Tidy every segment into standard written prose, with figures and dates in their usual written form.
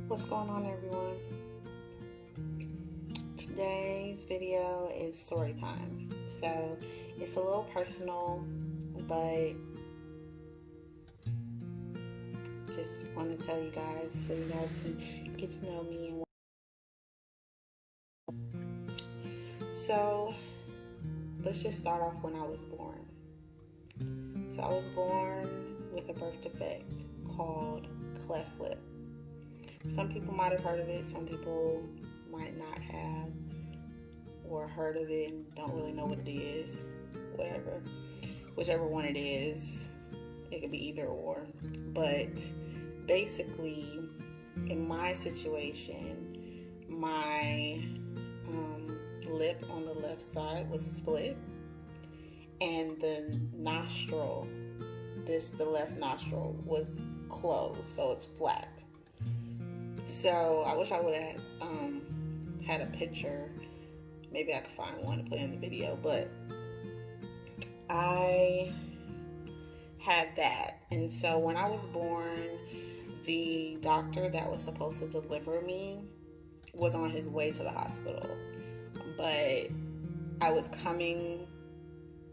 What's going on, everyone? Today's video is story time. So it's a little personal, but just want to tell you guys so you guys can get to know me. So let's just start off when I was born. So I was born with a birth defect called cleft lip. Some people might have heard of it, some people might not have, or heard of it and don't really know what it is. Whatever. Whichever one it is, it could be either or. But basically, in my situation, my lip on the left side was split, and the nostril, the left nostril was closed, so it's flat. So I wish I would have had a picture. Maybe I could find one to put in the video, but I had that. And so when I was born, the doctor that was supposed to deliver me was on his way to the hospital, but I was coming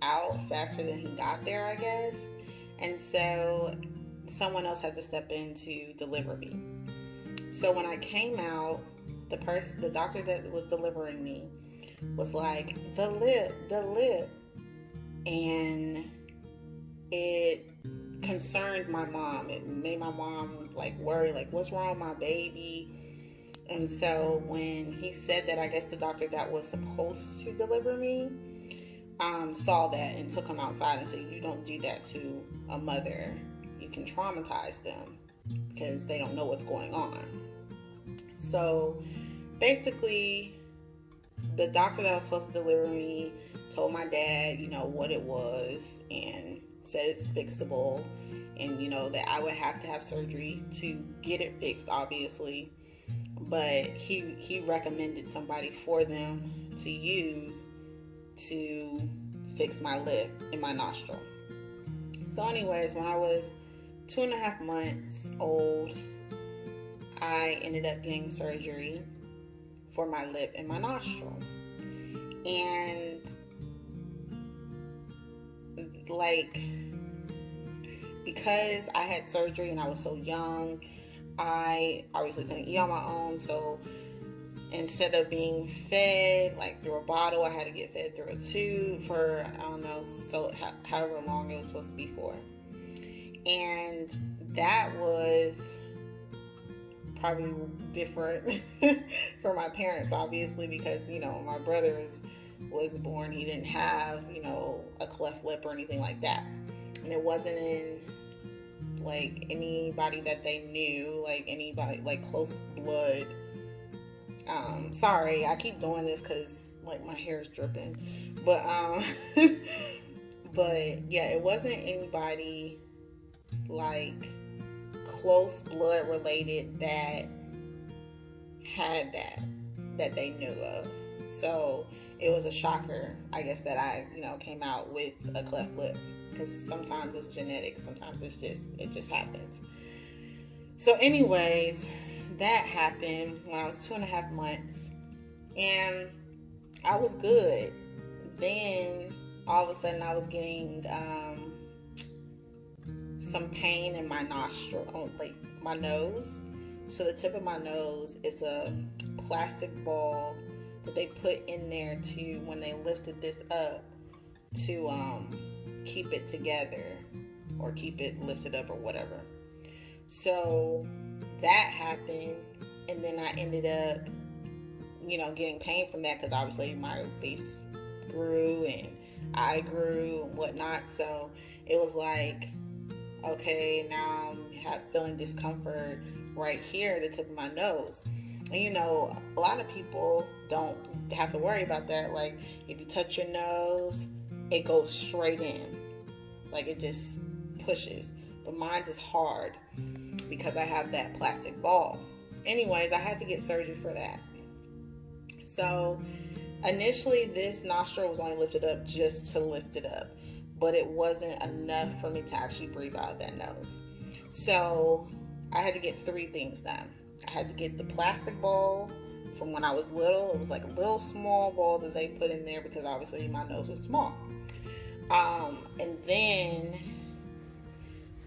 out faster than he got there, I guess. And so someone else had to step in to deliver me. So when I came out, the doctor that was delivering me was like, the lip. And it concerned my mom. It made my mom worry, what's wrong with my baby? And so when he said that, I guess the doctor that was supposed to deliver me saw that and took him outside and said, you don't do that to a mother. You can traumatize them because they don't know what's going on. So basically, the doctor that was supposed to deliver me told my dad, what it was, and said it's fixable, and, that I would have to have surgery to get it fixed, obviously. But he recommended somebody for them to use to fix my lip and my nostril. So anyways, when I was 2.5 months old, I ended up getting surgery for my lip and my nostril. And because I had surgery and I was so young, I obviously couldn't eat on my own. So instead of being fed through a bottle, I had to get fed through a tube for, however long it was supposed to be for. And that was probably different for my parents, obviously, because, my brother was born, he didn't have, a cleft lip or anything like that. And it wasn't in, anybody that they knew, anybody, close blood. Sorry, I keep doing this because, my hair is dripping. But, but, yeah, it wasn't anybody, close blood related that had that they knew of. So it was a shocker, I guess, that I came out with a cleft lip, because sometimes it's genetic, sometimes it just happens. So anyways, that happened when I was 2.5 months, and I was good. Then all of a sudden I was getting some pain in my nostril, my nose. So the tip of my nose is a plastic ball that they put in there to, when they lifted this up, to keep it together or keep it lifted up or whatever. So that happened, and then I ended up, getting pain from that, because obviously my face grew and I grew and whatnot. So it was okay, now I'm feeling discomfort right here at the tip of my nose. And a lot of people don't have to worry about that. If you touch your nose, it goes straight in. It just pushes. But mine is hard because I have that plastic ball. Anyways, I had to get surgery for that. So initially, this nostril was only lifted up just to lift it up, but it wasn't enough for me to actually breathe out of that nose. So I had to get 3 things done. I had to get the plastic bowl from when I was little. It was like a little small bowl that they put in there because obviously my nose was small. And then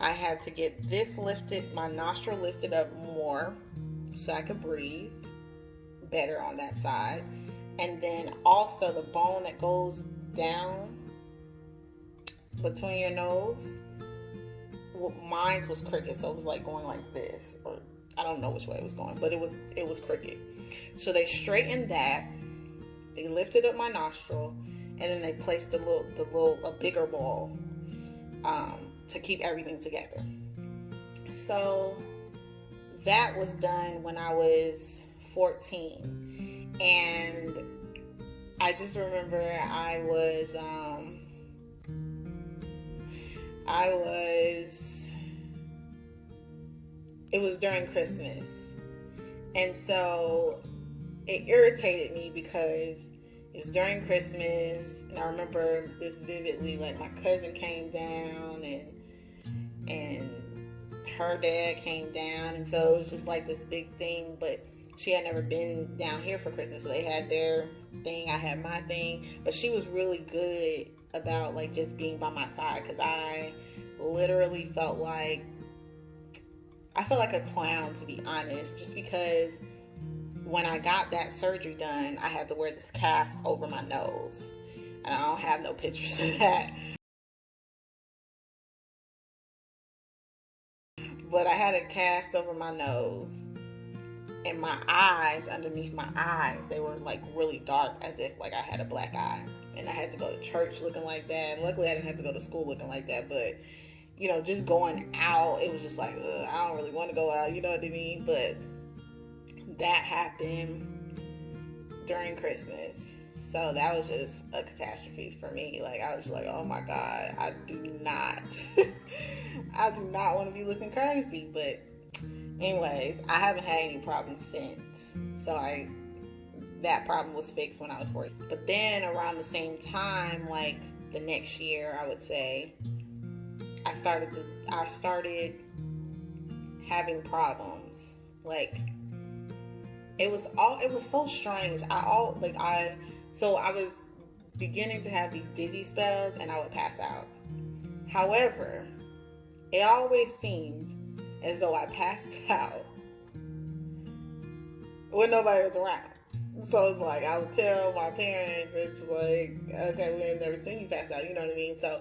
I had to get this lifted, my nostril lifted up more so I could breathe better on that side. And then also the bone that goes down between your nose, well, mine was crooked, so it was like going like this, or I don't know which way it was going, but it was crooked. So they straightened that, they lifted up my nostril, and then they placed a bigger ball to keep everything together. So that was done when I was 14, and I just remember it was during Christmas, and so it irritated me because it was during Christmas, and I remember this vividly. Like, my cousin came down, and her dad came down, and so it was just like this big thing. But she had never been down here for Christmas, so they had their thing, I had my thing. But she was really good about like just being by my side, because I literally felt like a clown, to be honest, just because when I got that surgery done, I had to wear this cast over my nose, and I don't have no pictures of that, but I had a cast over my nose, and my eyes, underneath my eyes, they were like really dark, as if like I had a black eye, and I had to go to church looking like that. Luckily I didn't have to go to school looking like that, but you know, just going out, it was just like, I don't really want to go out, you know what I mean? But that happened during Christmas, so that was just a catastrophe for me. Like, I was like, oh my God, I do not want to be looking crazy. But anyways, I haven't had any problems since, so that problem was fixed when I was 14. But then around the same time, like the next year, I would say, I started having problems. Like, it was so strange. So I was beginning to have these dizzy spells, and I would pass out. However, it always seemed as though I passed out when nobody was around. So it's like, I would tell my parents, it's like, okay, we ain't never seen you pass out, you know what I mean? So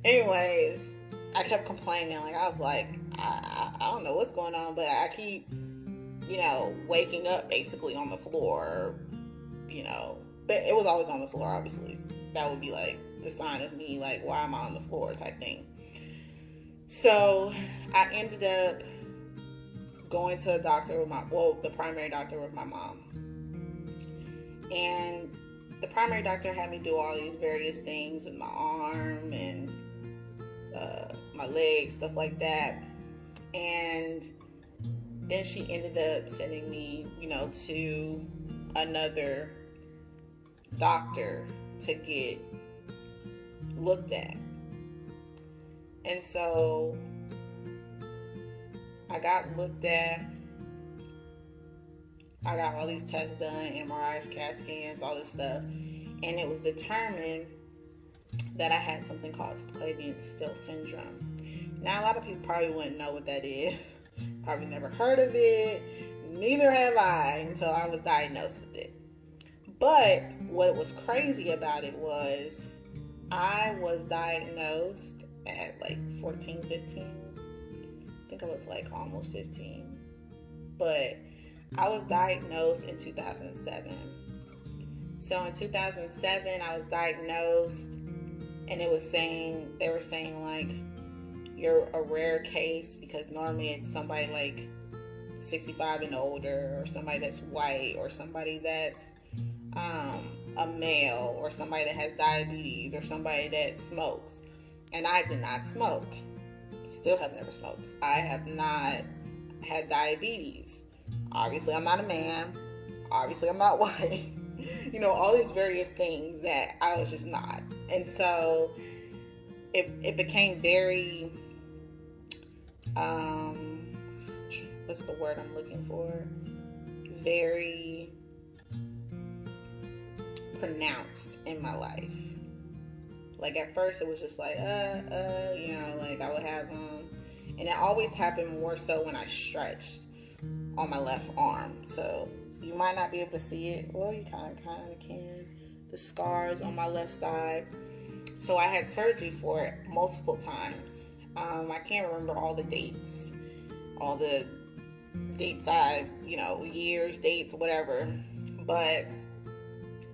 anyways, I kept complaining. Like, I was like, I don't know what's going on, but I keep, waking up basically on the floor, but it was always on the floor, obviously. That would be like the sign of me, like, why am I on the floor type thing. So I ended up going to a doctor the primary doctor with my mom. And the primary doctor had me do all these various things with my arm and my legs, stuff like that. And then she ended up sending me, to another doctor to get looked at. And so I got looked at. I got all these tests done, MRIs, CAT scans, all this stuff. And it was determined that I had something called Clavien-Still syndrome. Now, a lot of people probably wouldn't know what that is. Probably never heard of it. Neither have I until I was diagnosed with it. But what was crazy about it was I was diagnosed at like 14, 15. I think I was like almost 15. But I was diagnosed in 2007. So in 2007, I was diagnosed, and they were saying like, you're a rare case, because normally it's somebody like 65 and older, or somebody that's white, or somebody that's a male, or somebody that has diabetes, or somebody that smokes. And I did not smoke. Still have never smoked. I have not had diabetes. Obviously, I'm not a man. Obviously, I'm not white. All these various things that I was just not. And so it became very, what's the word I'm looking for? Very pronounced in my life. Like at first it was just like, like I would have and it always happened more so when I stretched on my left arm. So you might not be able to see it. Well, you kind of can. The scars on my left side. So I had surgery for it multiple times. I can't remember all the dates, years, dates, whatever. But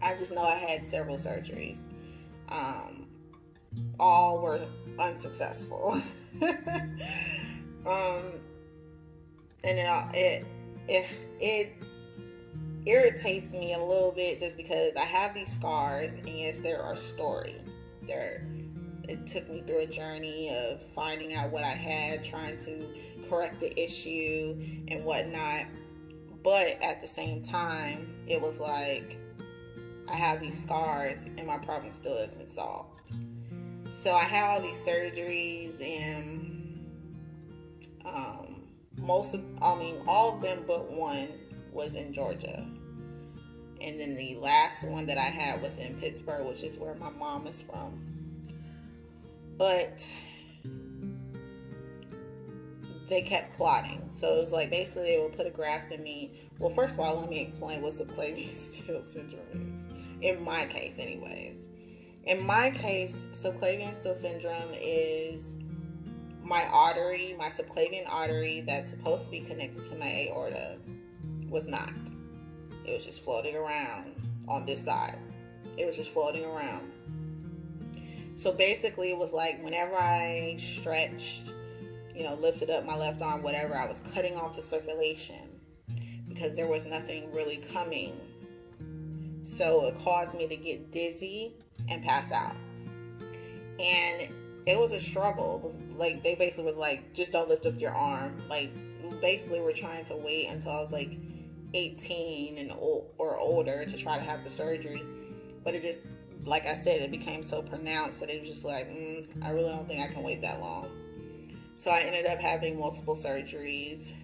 I just know I had several surgeries. All were unsuccessful. And it irritates me a little bit just because I have these scars, and yes, there are story. It took me through a journey of finding out what I had, trying to correct the issue and whatnot. But at the same time, it was like I have these scars and my problem still isn't solved. So I had all these surgeries, and all of them but one was in Georgia. And then the last one that I had was in Pittsburgh, which is where my mom is from. But they kept clotting. So it was like basically they would put a graft in me. Well, first of all, let me explain what subclavian syndrome is. In my case, anyways. In my case, subclavian syndrome is my subclavian artery that's supposed to be connected to my aorta was not. It was just floating around on this side. It was just floating around. So basically it was like whenever I stretched, lifted up my left arm, whatever, I was cutting off the circulation because there was nothing really coming. So it caused me to get dizzy and pass out. And it was a struggle. It was like, they basically was like, just don't lift up your arm. Like, basically we're trying to wait until I was like 18 or older to try to have the surgery. But it just, like I said, it became so pronounced that it was just like, I really don't think I can wait that long. So I ended up having multiple surgeries.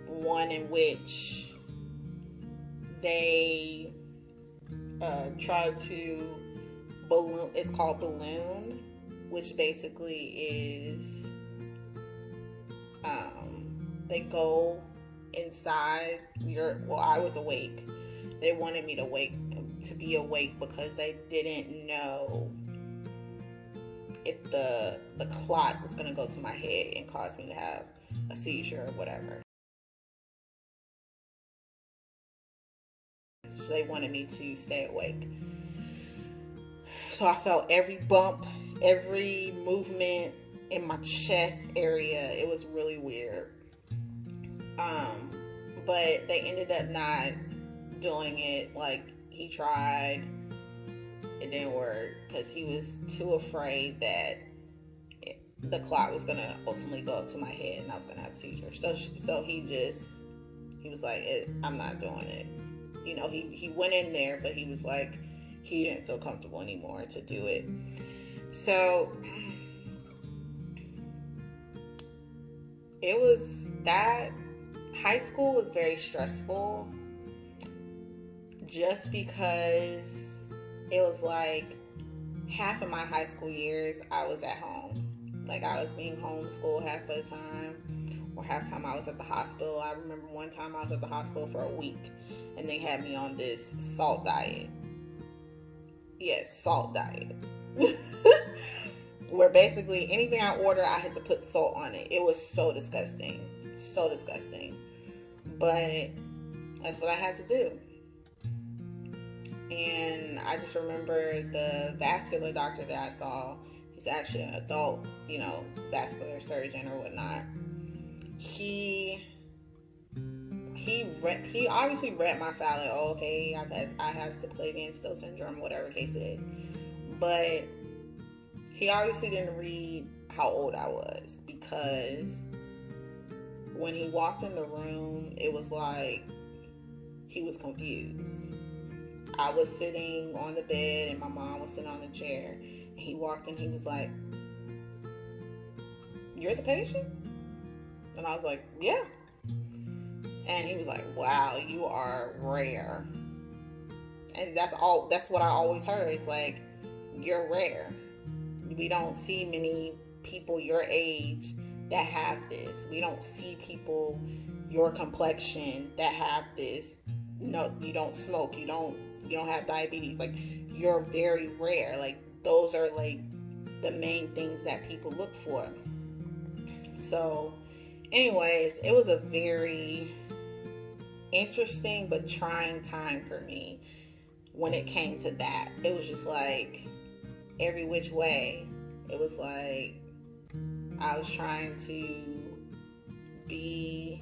One in which they tried to balloon. It's called balloon, which basically is they go inside I was awake. They wanted me to be awake because they didn't know if the clot was going to go to my head and cause me to have a seizure or whatever. So they wanted me to stay awake. So I felt every bump, every movement in my chest area. It was really weird. But they ended up not doing it. Like, he tried. It didn't work because he was too afraid that the clot was going to ultimately go up to my head and I was going to have a seizure. So he was like, I'm not doing it. He went in there, but he was like, he didn't feel comfortable anymore to do it. So it was that high school was very stressful just because it was like half of my high school years I was at home. Like, I was being homeschooled half of the time, or half the time I was at the hospital. I remember one time I was at the hospital for a week and they had me on this salt diet. Yes, salt diet. Where basically anything I order, I had to put salt on it. It was so disgusting. So disgusting. But that's what I had to do. And I just remember the vascular doctor that I saw, he's actually an adult, vascular surgeon or whatnot. He obviously read my file, like, oh, okay, I have subclavian syndrome, whatever case it is. But he obviously didn't read how old I was, because when he walked in the room, it was like he was confused. I was sitting on the bed and my mom was sitting on the chair, and he walked in, he was like, "You're the patient?" And I was like, yeah. And he was like, wow, you are rare. And that's what I always heard. It's like, you're rare. We don't see many people your age that have this. We don't see people your complexion that have this. No, you don't smoke, you don't have diabetes. Like, you're very rare. Like, those are like the main things that people look for. So anyways, it was a very interesting but trying time for me when it came to that. It was just like every which way. It was like I was trying to be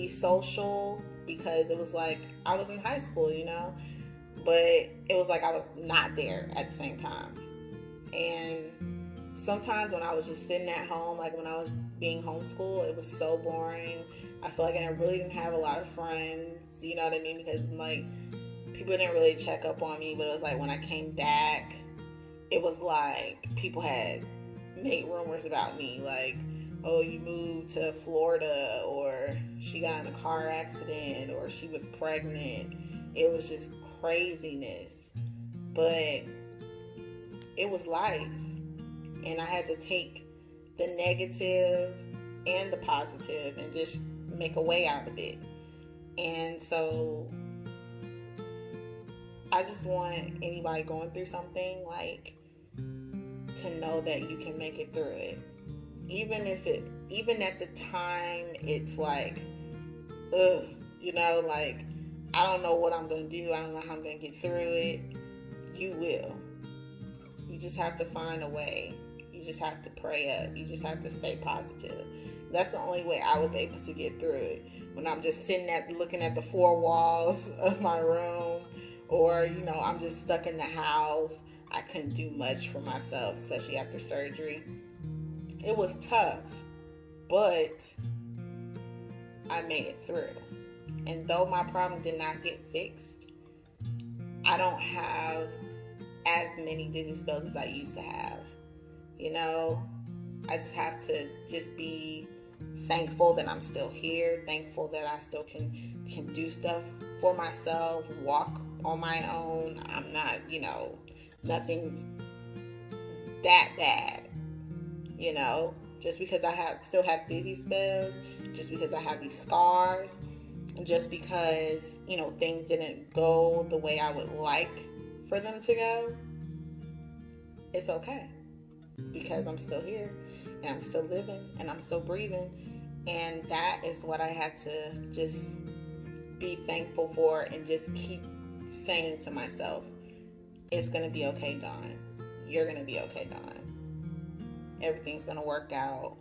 social, because it was like I was in high school, but it was like I was not there at the same time. And sometimes when I was just sitting at home, like when I was being homeschooled, it was so boring. I feel like I really didn't have a lot of friends, you know what I mean? Because like people didn't really check up on me, but it was like when I came back, it was like people had made rumors about me, like, oh, you moved to Florida, or she got in a car accident, or she was pregnant. It was just craziness. But it was life. And I had to take the negative and the positive and just make a way out of it. And so I just want anybody going through something, like, to know that you can make it through it. Even at the time, it's like, ugh, like, I don't know what I'm going to do. I don't know how I'm going to get through it. You will. You just have to find a way. You just have to pray up. You just have to stay positive. That's the only way I was able to get through it. When I'm just looking at the four walls of my room, or, I'm just stuck in the house. I couldn't do much for myself, especially after surgery. It was tough, but I made it through. And though my problem did not get fixed, I don't have as many dizzy spells as I used to have. I just have to just be thankful that I'm still here, thankful that I still can do stuff for myself, walk on my own. I'm not, nothing's that bad, just because I still have dizzy spells, just because I have these scars, just because, things didn't go the way I would like for them to go. It's okay, because I'm still here, and I'm still living, and I'm still breathing. And that is what I had to just be thankful for, and just keep saying to myself, it's going to be okay, Dawn. You're going to be okay, Dawn. Everything's going to work out.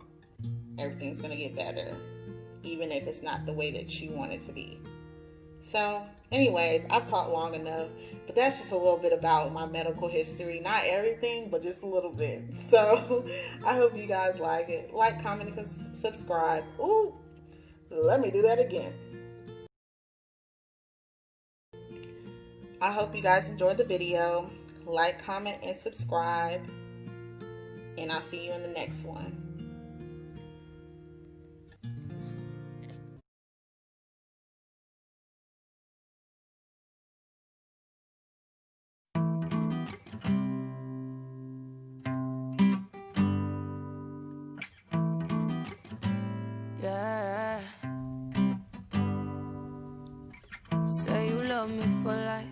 Everything's going to get better, even if it's not the way that you want it to be. So, anyways, I've talked long enough, but that's just a little bit about my medical history. Not everything, but just a little bit. So, I hope you guys like it. Like, comment, and subscribe. Ooh, let me do that again. I hope you guys enjoyed the video. Like, comment, and subscribe. And I'll see you in the next one. Yeah. Say you love me for life.